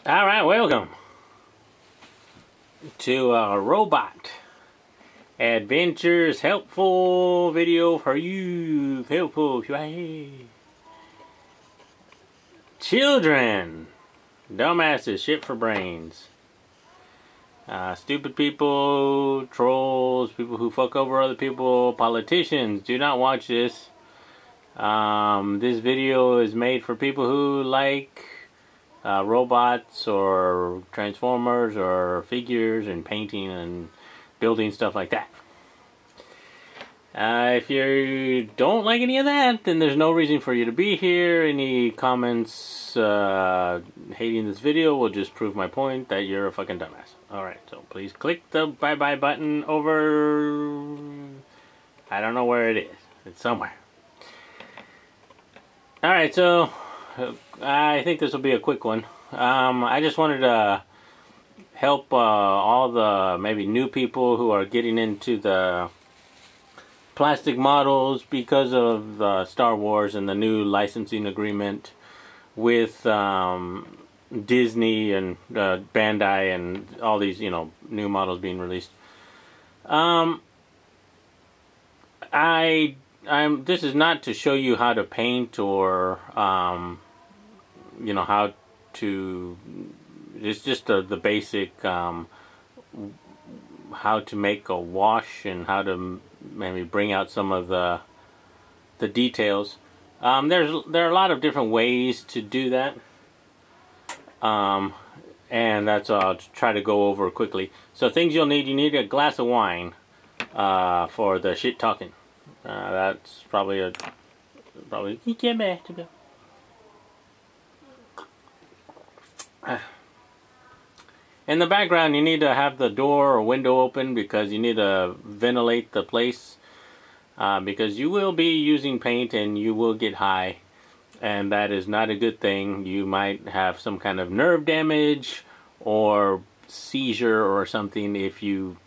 Alright, welcome to Robot Adventures helpful video for you. Helpful. Children. Dumbasses. Shit for brains. Stupid people. Trolls. People who fuck over other people. Politicians. Do not watch this. This video is made for people who like robots or transformers or figures and painting and building stuff like that. If you don't like any of that, then there's no reason for you to be here. Any comments hating this video will just prove my point that you're a fucking dumbass. Alright, so please click the bye-bye button over... I don't know where it is. It's somewhere. Alright, so I think this will be a quick one. I just wanted to help all the maybe new people who are getting into the plastic models because of Star Wars and the new licensing agreement with Disney and Bandai and all these, new models being released. This is not to show you how to paint or how to, it's just the basic how to make a wash and how to maybe bring out some of the details. There are a lot of different ways to do that, and that's I'll try to go over quickly. So things you'll need: you need a glass of wine for the shit talking. That's probably you can't back to go. In the background, you need to have the door or window open because you need to ventilate the place, because you will be using paint and you will get high, and that is not a good thing. You might have some kind of nerve damage or seizure or something if you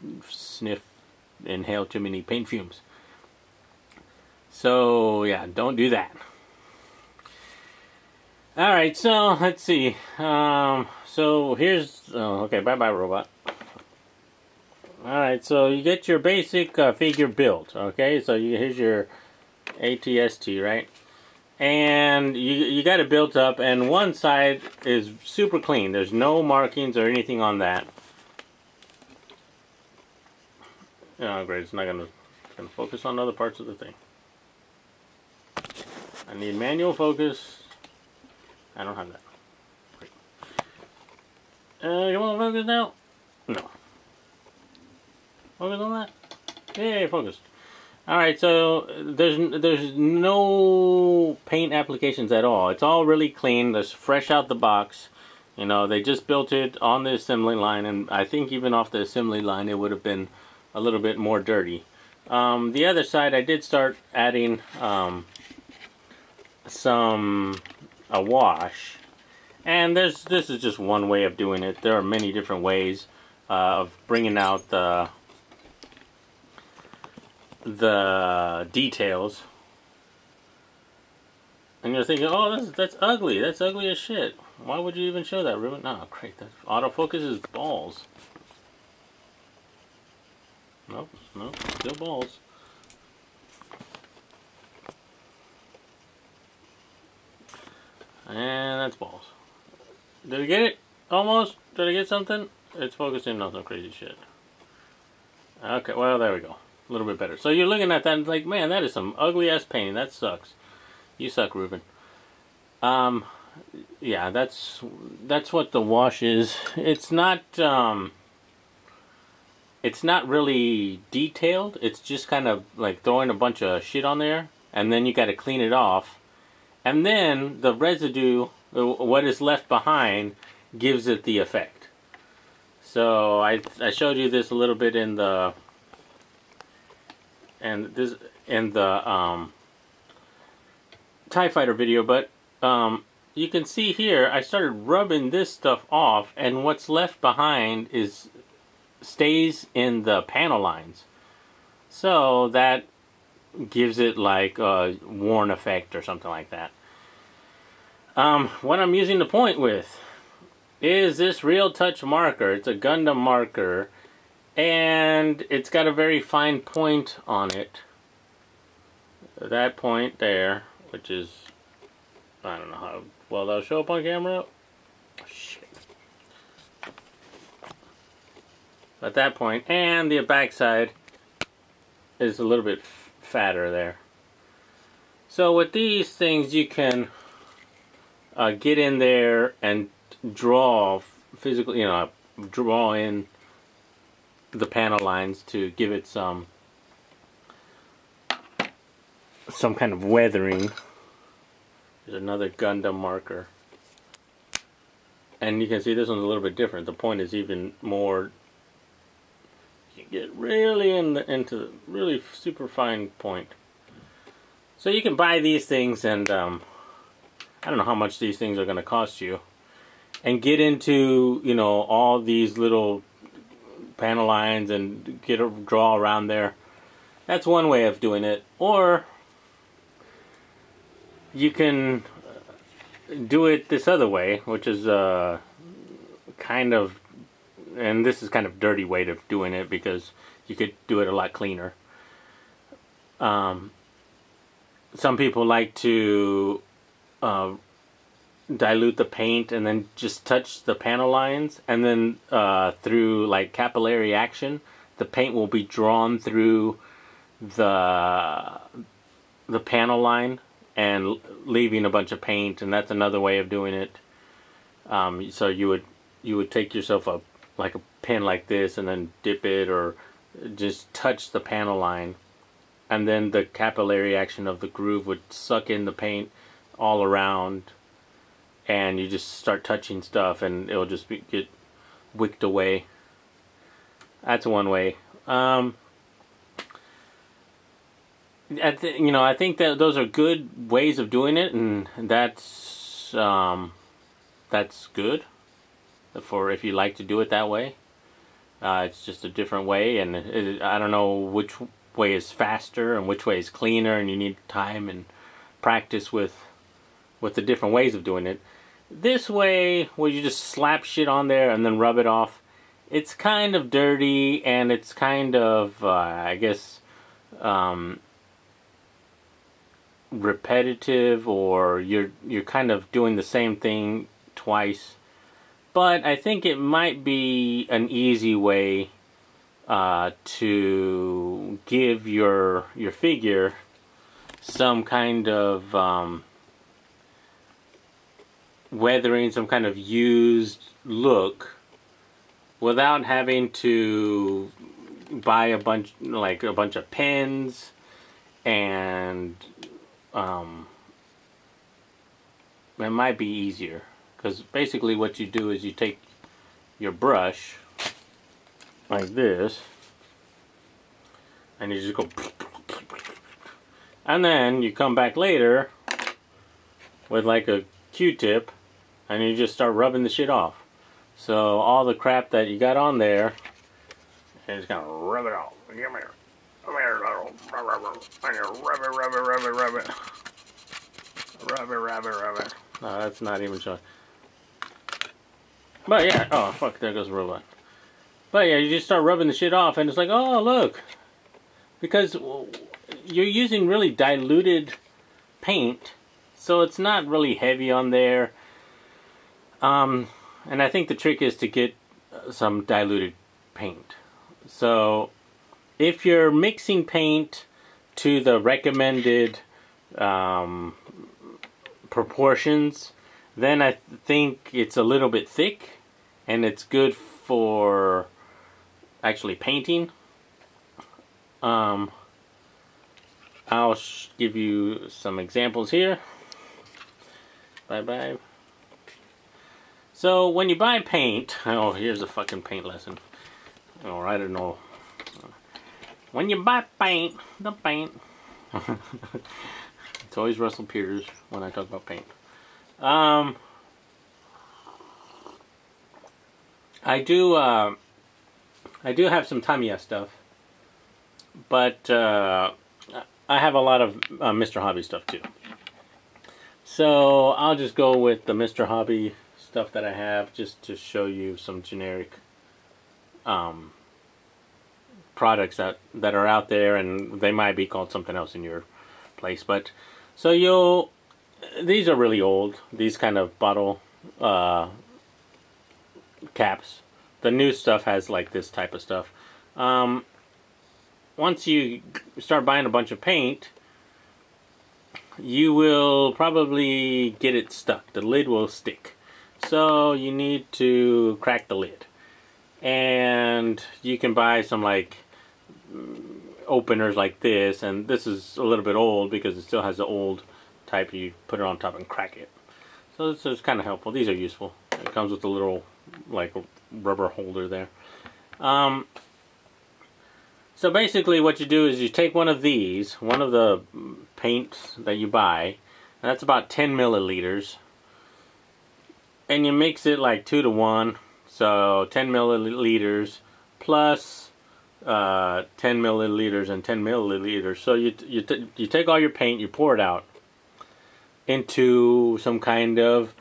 inhale too many paint fumes. So yeah, don't do that. Alright, so let's see. So here's... okay, bye-bye, robot. Alright, so you get your basic figure built, okay? So here's your ATST, right? And you got it built up, and one side is super clean. There's no markings or anything on that. Oh, great. It's not going to focus on other parts of the thing. I need manual focus. I don't have that. Great. You want to focus now? No. Focus on that? Yeah, focused. Alright, so there's no paint applications at all. It's all really clean. It's fresh out the box. They just built it on the assembly line, and I think even off the assembly line it would have been a little bit more dirty. The other side I did start adding a wash, and this is just one way of doing it. There are many different ways of bringing out the details. And you're thinking, oh, that's ugly. That's ugly as shit. Why would you even show that, Ruben? Oh, great. That autofocus is balls. Nope, still balls. And that's balls. Did I get it? Almost? Did I get something? It's focusing on some crazy shit. Okay, well, there we go. A little bit better. So you're looking at that and like, man, that is some ugly ass painting. That sucks. You suck, Ruben. Yeah, that's what the wash is. It's not really detailed. It's just kind of like throwing a bunch of shit on there, and then you got to clean it off. And then the residue, what is left behind, gives it the effect. So I showed you this a little bit in the TIE Fighter video, but you can see here I started rubbing this stuff off, and what's left behind stays in the panel lines. So that gives it like a worn effect or something like that. What I'm using the point with is this Real Touch marker. It's a Gundam marker, and it's got a very fine point on it. That point there, which is, I don't know how well that'll show up on camera. Oh, shit. At that point, and the backside is a little bit fatter there. So with these things, you can get in there and draw physically, you know, draw in the panel lines to give it some kind of weathering. There's another Gundam marker, and you can see this one's a little bit different. The point is even more. You get really into the really super fine point. So you can buy these things, and I don't know how much these things are going to cost you, and get into, you know, all these little panel lines and draw around there. That's one way of doing it. Or you can do it this other way, which is kind of, and this is kind of dirty way of doing it because you could do it a lot cleaner. Some people like to dilute the paint and then just touch the panel lines, and then through like capillary action, the paint will be drawn through the panel line and leaving a bunch of paint, and that's another way of doing it. So you would take yourself a pen like this and then dip it, or just touch the panel line, and then the capillary action of the groove would suck in the paint all around, and you just start touching stuff and it'll just get wicked away. That's one way. You know, I think that those are good ways of doing it, and that's good for if you like to do it that way. It's just a different way, and I don't know which way is faster and which way is cleaner, and you need time and practice with the different ways of doing it. This way, where you just slap shit on there and then rub it off, it's kind of dirty, and it's kind of I guess repetitive, or you're kind of doing the same thing twice. But I think it might be an easy way to give your figure some kind of weathering, some kind of used look, without having to buy a bunch of pens, and it might be easier. Because basically what you do is you take your brush like this, and you just go, and then you come back later with like a Q-tip, and you just start rubbing the shit off. So all the crap that you got on there, you're just gonna rub it off. Come here. Come here. Rub it. No, that's not even showing. But yeah, oh fuck, there goes the robot. But yeah, you just start rubbing the shit off, and it's like, oh look, because you're using really diluted paint, so it's not really heavy on there. And I think the trick is to get some diluted paint. So if you're mixing paint to the recommended proportions, then I think it's a little bit thick, and it's good for actually painting. I'll give you some examples here. Bye. So when you buy paint, oh, here's a fucking paint lesson. Or I don't know. When you buy paint, the paint. It's always Russell Peters when I talk about paint. I do have some Tamiya stuff, but I have a lot of Mr. Hobby stuff too. So I'll just go with the Mr. Hobby stuff that I have just to show you some generic products that are out there, and they might be called something else in your place. But so these are really old, these kind of bottle caps. The new stuff has like this type of stuff. Once you start buying a bunch of paint, you will probably get it stuck. The lid will stick. So you need to crack the lid. And you can buy some like openers like this, and this is a little bit old because it still has the old type. You put it on top and crack it. So this is kind of helpful. These are useful. It comes with a little like rubber holder there. So basically what you do is you take one of these, one of the paints that you buy, and that's about 10 milliliters, and you mix it like 2 to 1. So 10 milliliters plus 10 milliliters and 10 milliliters. So you take all your paint, you pour it out into some kind of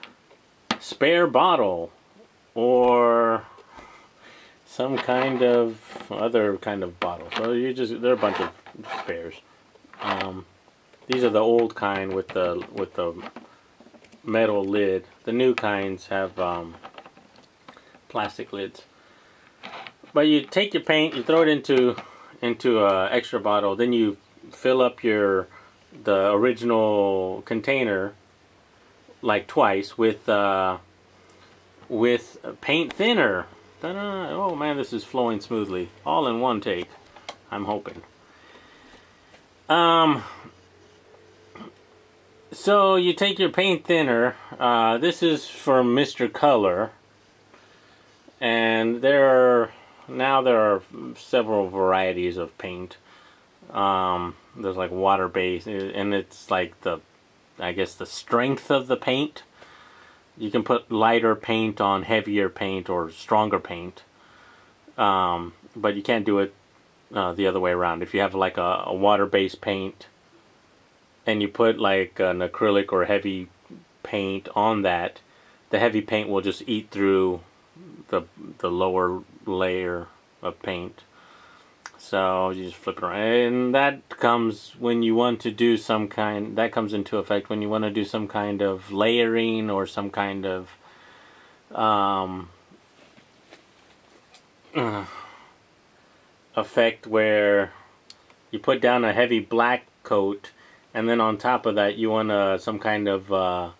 spare bottle or some kind of other kind of bottle. So there are a bunch of spares. These are the old kind with the metal lid. The new kinds have plastic lids. But you take your paint, you throw it into an extra bottle, then you fill up the original container like twice with paint thinner. Ta-da! Oh man, this is flowing smoothly, all in one take. I'm hoping. So you take your paint thinner. This is from Mr. Color, and there are several varieties of paint. There's like water-based, and it's like I guess the strength of the paint. You can put lighter paint on heavier paint or stronger paint, but you can't do it the other way around. If you have like a water-based paint and you put like an acrylic or heavy paint on that, the heavy paint will just eat through the lower layer of paint. So you just flip it around, and that comes when you want to do some kind. That comes into effect when you want to do some kind of layering or some kind of effect where you put down a heavy black coat, and then on top of that you want some kind of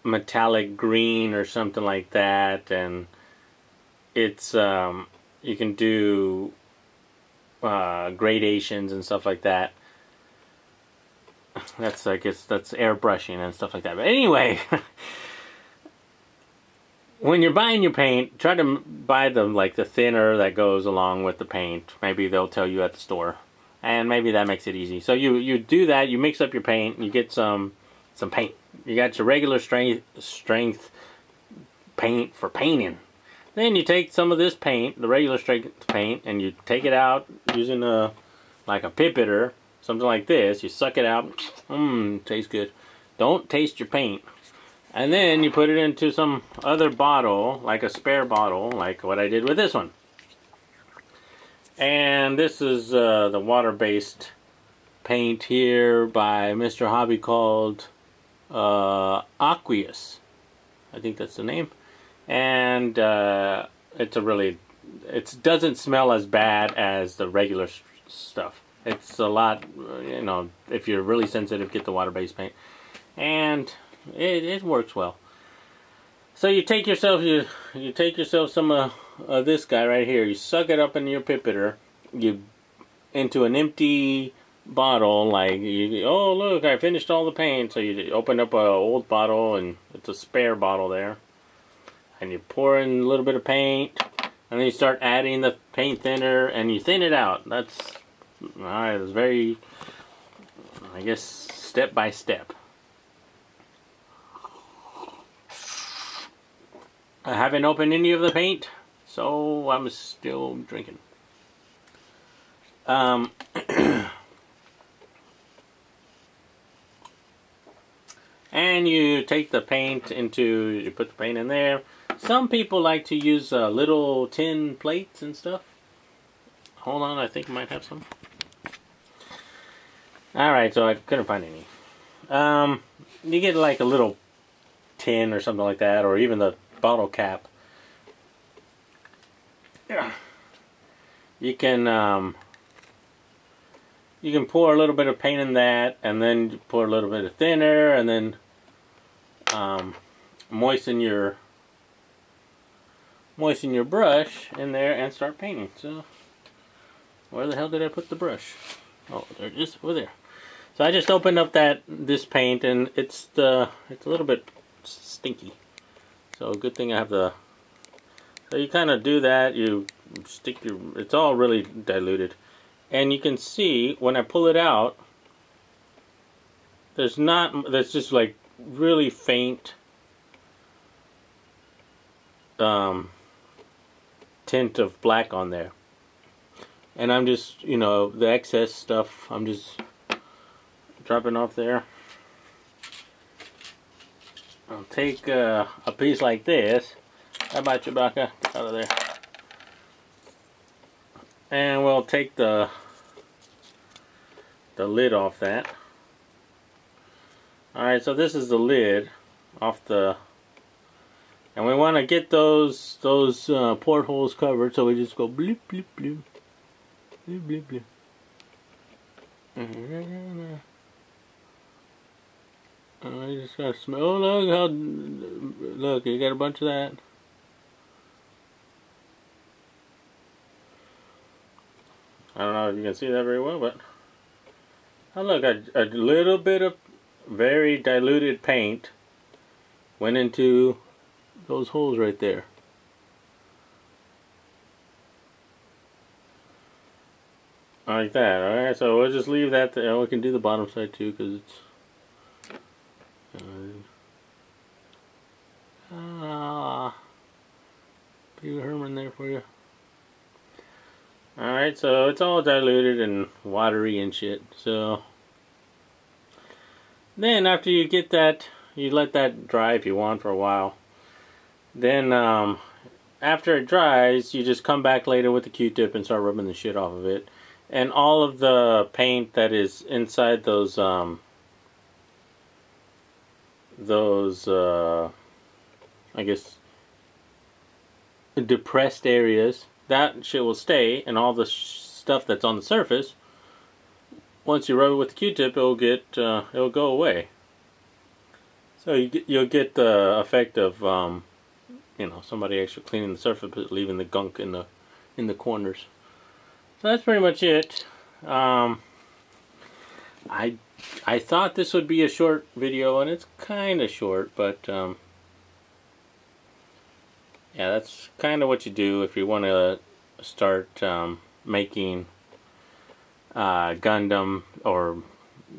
metallic green or something like that, and it's you can do gradations and stuff like that. I guess that's airbrushing and stuff like that. But anyway, when you're buying your paint, try to buy the thinner that goes along with the paint. Maybe they'll tell you at the store, and maybe that makes it easy. So you do that. You mix up your paint. You get some paint. You got your regular strength paint for painting. Then you take some of this paint, the regular strength paint, and you take it out using like a pipetter, something like this. You suck it out. Tastes good. Don't taste your paint. And then you put it into some other bottle, like a spare bottle, like what I did with this one. And this is the water-based paint here by Mr. Hobby called Aqueous. I think that's the name. And it doesn't smell as bad as the regular stuff. It's a lot, if you're really sensitive, get the water-based paint, and it works well. So you take yourself some of this guy right here. You suck it up into your pipetter, into an empty bottle. Like oh look, I finished all the paint. So you open up an old bottle, and it's a spare bottle there. And you pour in a little bit of paint, and then you start adding the paint thinner, and you thin it out. That's alright. It's very, I guess, step by step. I haven't opened any of the paint, so I'm still drinking. And you take the paint you put the paint in there. Some people like to use little tin plates and stuff. Hold on, I think I might have some. Alright, so I couldn't find any. You get like a little tin or something like that, or even the bottle cap. You can pour a little bit of paint in that, and then pour a little bit of thinner, and then moisten your brush in there and start painting. So, where the hell did I put the brush? Oh, there it is, over there. So I just opened up this paint, and it's a little bit stinky. So good thing I have the. So you kind of do that. You stick it's all really diluted, and you can see when I pull it out, there's just like really faint tint of black on there. And I'm just, the excess stuff, I'm just dropping off there. I'll take a piece like this. How about Chewbacca? Get out of there. And we'll take the lid off that. Alright, so this is the lid off the... And we want to get those portholes covered, so we just go bloop, bloop, bloop. Bloop, bloop, bloop. I just gotta smell. Oh, look, you got a bunch of that. I don't know if you can see that very well, but oh, look, a little bit of very diluted paint went into those holes right there. Like that. Alright, so we'll just leave that there. We can do the bottom side too, because it's Pee Wee Herman there for you. Alright, so it's all diluted and watery and shit. So then after you get that, you let that dry if you want for a while. Then after it dries, you just come back later with the Q-tip and start rubbing the shit off of it. And all of the paint that is inside those I guess depressed areas, that shit will stay, and all the stuff that's on the surface, once you rub it with the Q-tip, it'll go away. So you'll get the effect of somebody actually cleaning the surface but leaving the gunk in the corners. So that's pretty much it. I thought this would be a short video, and it's kind of short, but yeah, that's kind of what you do if you want to start making Gundam or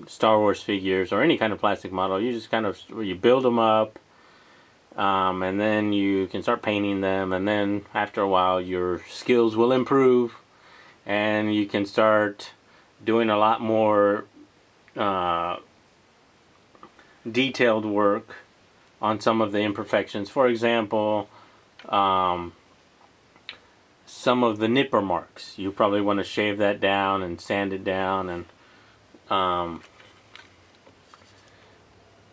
Star Wars figures or any kind of plastic model. You just you build them up, and then you can start painting them, and then after a while your skills will improve, and you can start doing a lot more detailed work on some of the imperfections. For example, some of the nipper marks. You probably want to shave that down and sand it down, and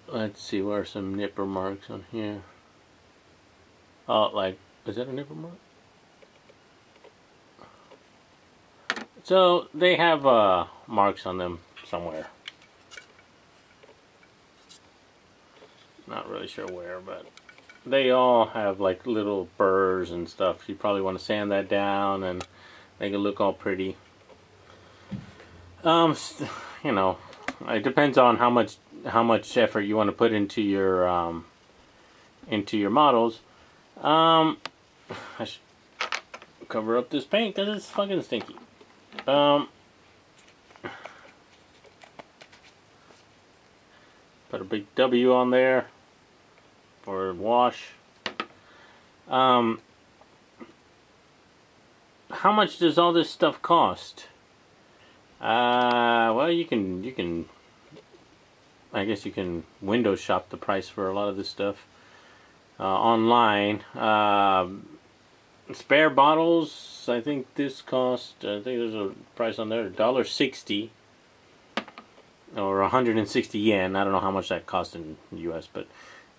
let's see, where are some nipper marks on here? Oh, like, is that a nipper mark? So they have marks on them somewhere. Not really sure where, but they all have like little burrs and stuff. You probably want to sand that down and make it look all pretty. It depends on how much effort you want to put into your models. I should cover up this paint because it's fucking stinky. Put a big W on there for wash. How much does all this stuff cost? Well, you can I guess you can window shop the price for a lot of this stuff online. Spare bottles, I think this cost, I think there's a price on there, $1.60 or 160 yen. I don't know how much that costs in the US, but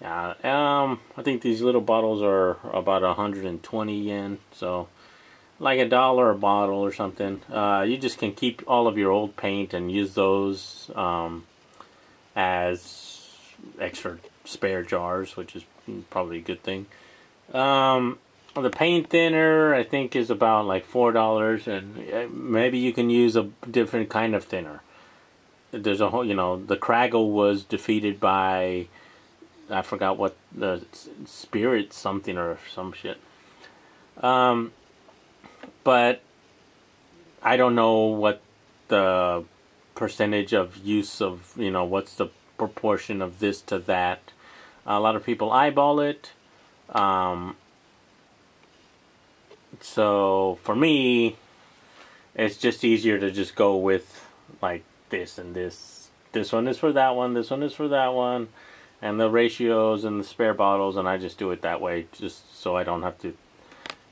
yeah, I think these little bottles are about 120 yen, so like $1 a bottle or something. You just can keep all of your old paint and use those as extra spare jars, which is probably a good thing. The paint thinner, I think, is about like $4, and maybe you can use a different kind of thinner. There's a whole, the Craggle was defeated by, I forgot what, the Spirit something or some shit. But I don't know what the percentage of use of, what's the proportion of this to that. A lot of people eyeball it. So for me, it's just easier to just go with like this and this. This one is for that one, this one is for that one, and the ratios and the spare bottles, and I just do it that way just so I don't have to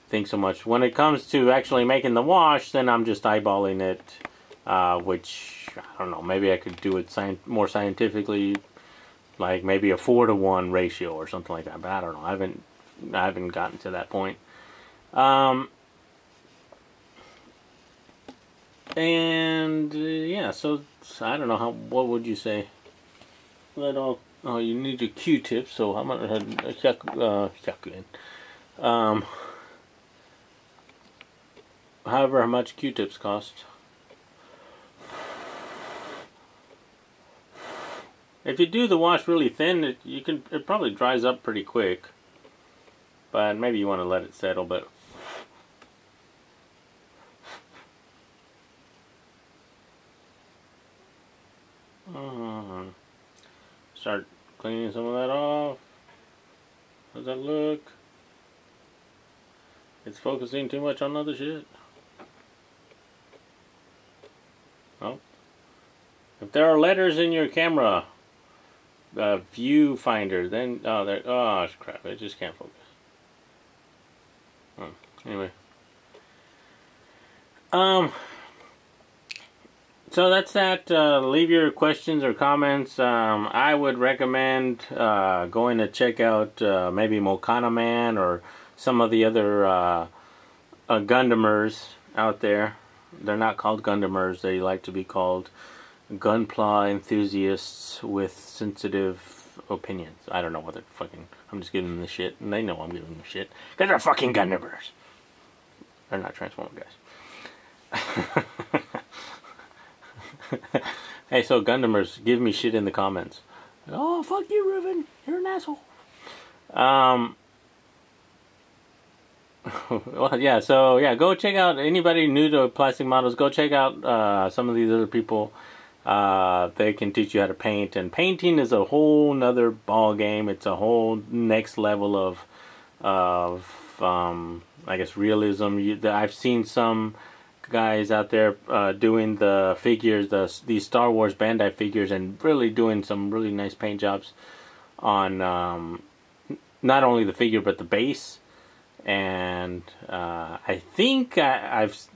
think so much. When it comes to actually making the wash, then I'm just eyeballing it, which, I don't know, maybe I could do it more scientifically, like maybe a 4-to-1 ratio or something like that, but I don't know. I haven't gotten to that point. Yeah, so I don't know what would you say? Oh, you need a Q-tip, so how much? However, how much Q-tips cost? If you do the wash really thin, it probably dries up pretty quick. But maybe you want to let it settle, but start cleaning some of that off. How does that look? It's focusing too much on other shit. Oh. If there are letters in your camera viewfinder, then oh crap, it just can't focus. Anyway. So that's that. Leave your questions or comments. I would recommend going to check out maybe Mokana Man or some of the other Gundamers out there. They're not called Gundamers. They like to be called Gunpla enthusiasts with sensitive opinions. I don't know what they're fucking... I'm just giving them the shit, and they know I'm giving them shit. Because they're fucking Gundamers. They're not Transformer guys. Hey, so Gundamers, give me shit in the comments. Oh, fuck you, Ruben. You're an asshole. Well, yeah, so, yeah, go check out, anybody new to plastic models, go check out some of these other people. They can teach you how to paint, and painting is a whole nother ball game. It's a whole next level of I guess, realism. I've seen some guys out there doing the figures, these Star Wars Bandai figures, and really doing some really nice paint jobs on not only the figure but the base. And I think I've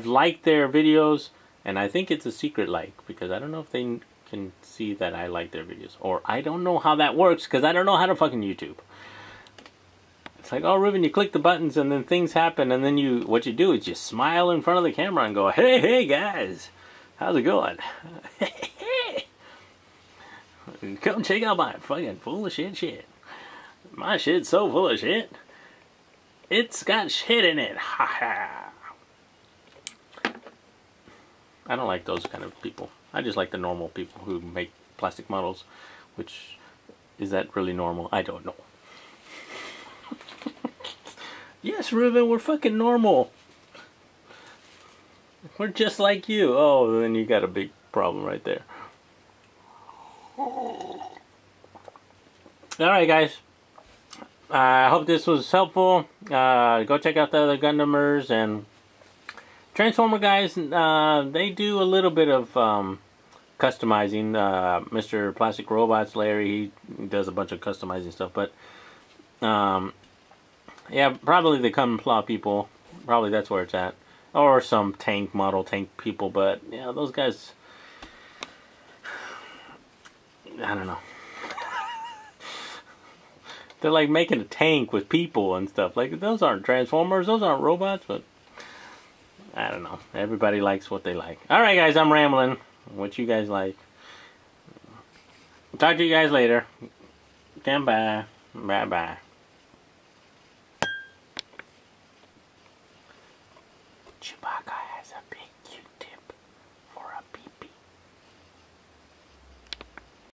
liked their videos, and I think it's a secret like, because I don't know if they can see that I like their videos, or I don't know how that works because I don't know how to fucking YouTube. It's like, oh, Ruben, you click the buttons and then things happen, and then what you do is you smile in front of the camera and go, hey guys, how's it going? Come check out my fucking full of shit. My shit's so full of shit. It's got shit in it. Ha ha. I don't like those kind of people. I just like the normal people who make plastic models, which, is that really normal? I don't know. Yes, Ruben, we're fucking normal. We're just like you. Oh, then you got a big problem right there. Alright, guys. I hope this was helpful. Go check out the other Gundamers and Transformer guys. They do a little bit of customizing. Mr. Plastic Robots, Larry, he does a bunch of customizing stuff. But yeah, probably the Come Claw people. Probably that's where it's at. Or some model tank people. But yeah, those guys, I don't know. They're like making a tank with people and stuff. Like, those aren't Transformers, those aren't robots, but I don't know. Everybody likes what they like. Alright guys, I'm rambling. What you guys like. Talk to you guys later. Bye. Bye-bye.